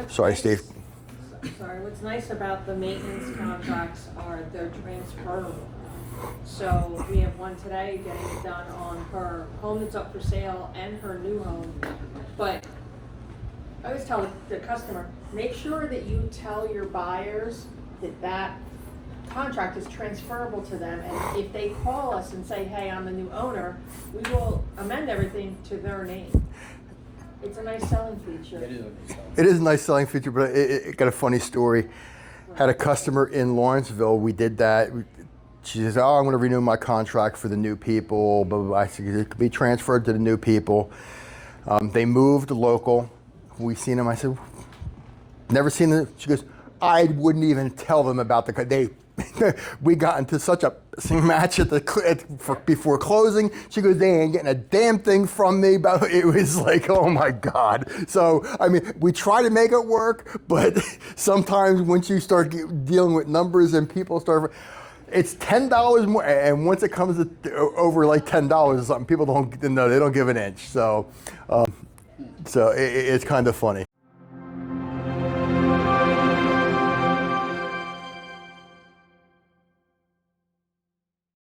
Sorry, Steve. Sorry, what's nice about the maintenance contracts are they're transferable. So we have one today getting it done on her home that's up for sale and her new home. But I always tell the customer, make sure that you tell your buyers that that contract is transferable to them. And if they call us and say, hey, I'm a new owner, we will amend everything to their name. It's a nice selling feature. It is a nice selling feature, but it got a funny story. Had a customer in Lawrenceville. We did that. She says, "Oh, I'm going to renew my contract for the new people." Blah, blah, blah. I said, "It could be transferred to the new people." They moved local. We seen them. I said, "Never seen them." She goes, "I wouldn't even tell them about the." We got into such a match before closing. She goes, "They ain't getting a damn thing from me." But it was like, oh my God. So, I mean, we try to make it work, but sometimes once you start dealing with numbers and people start, it's $10 more. And once it comes over like $10 or something, people don't know, they don't give an inch. So, it's kind of funny.